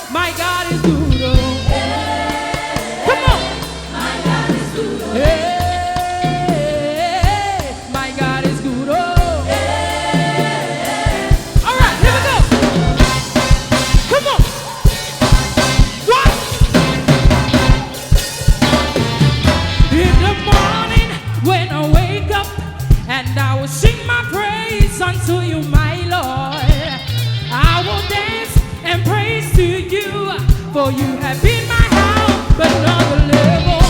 My God is good. Oh. Come on. My God is good. Oh. Hey, my God is good. Oh. All right, here we go. Come on. What? In the morning when I wake up, and I will sing my praise unto you, my Lord. I will dance and praise to you, for you have been my help, but another level.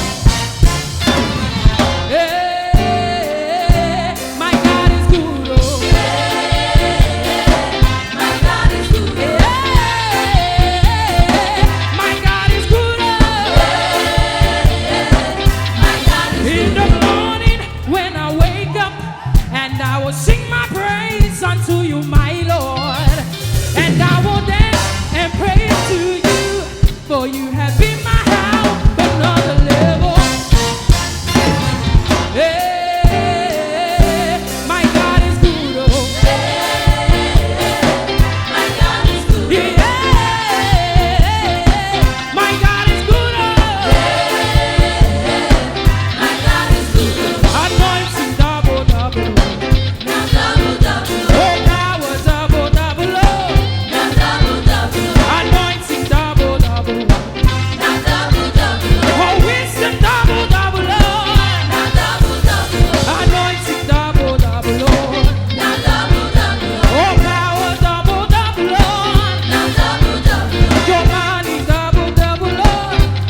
Hey, my God is good. Oh. My God is good. Hey, my God is good. Oh. My God is good. In the morning when I wake up, and I will sing my praise unto you, my Lord. And I will dance and praise to you, for you have been my help, another level. Hey, my God is good. Oh. My God is good. Yeah, my God is good. Oh. My God is good. Anointing double, double. Now double, double. Oh, power double, double. Oh. Now double, double. Anointing double, double. Now double, double. Oh, wisdom double, double. Oh. Now double, double. Anointing double, double. Oh. Now double, double. Oh, power double, double. Oh. Now double, double. Your money double, double. Oh.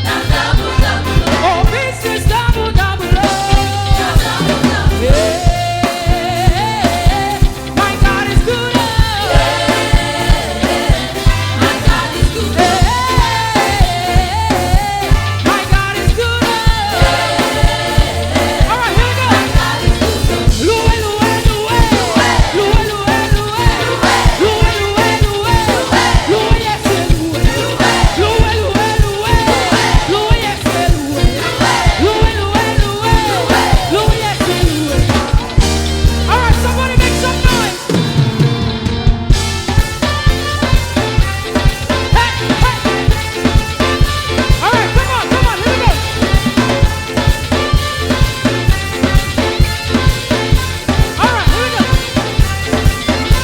Now double, double. Oh, business double, double. Oh. Now double, double. Yeah, my God is good. Oh. My God is good. My God is good. All right, here we go. Loué, loué, loué. Loué, loué, loué. Loué, loué, loué. Loué, yes, loué. Loué, loué, loué. Loué, yes, loué. Loué, loué, loué. Loué, yes, loué. All right, somebody make some noise. Hey, hey. All right, come on, here we go. All right, here we go.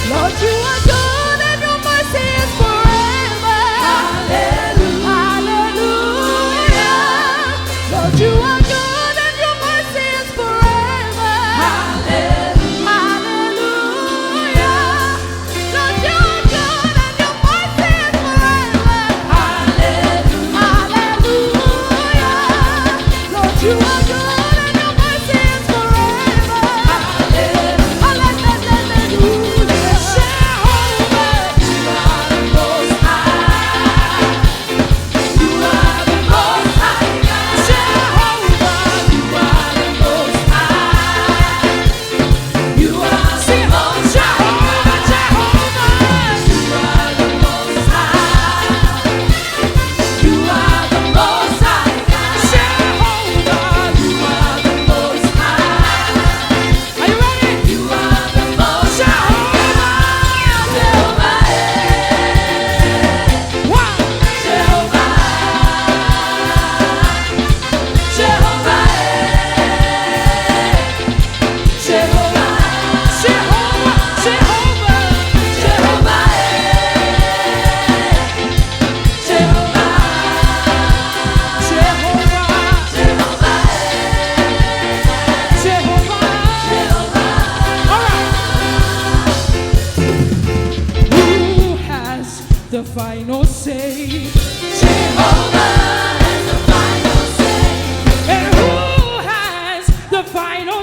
Lord, you are good and your mercy is forever. Hallelujah. Hallelujah. Lord, you are good and your mercy is forever. Hallelujah. Hallelujah. Lord, you are good and your mercy is forever. Hallelujah. Hallelujah. Lord, you are good and your mercy is forever. Hallelujah. Hallelujah. Jehovah, you are the most high. You are the most high God. Jehovah, you are the most high. You are the most Jehovah, Jehovah. You are the most high. You are the most high God. Jehovah, you are the most high. Are you ready? You are the most Jehovah. Jehovah. One. Jehovah. Jehovah. Jehovah. Jehovah. Jehovah. Jehovah. Jehovah. Jehovah. All right. Who has the final say? Jehovah has the final say. And who has the final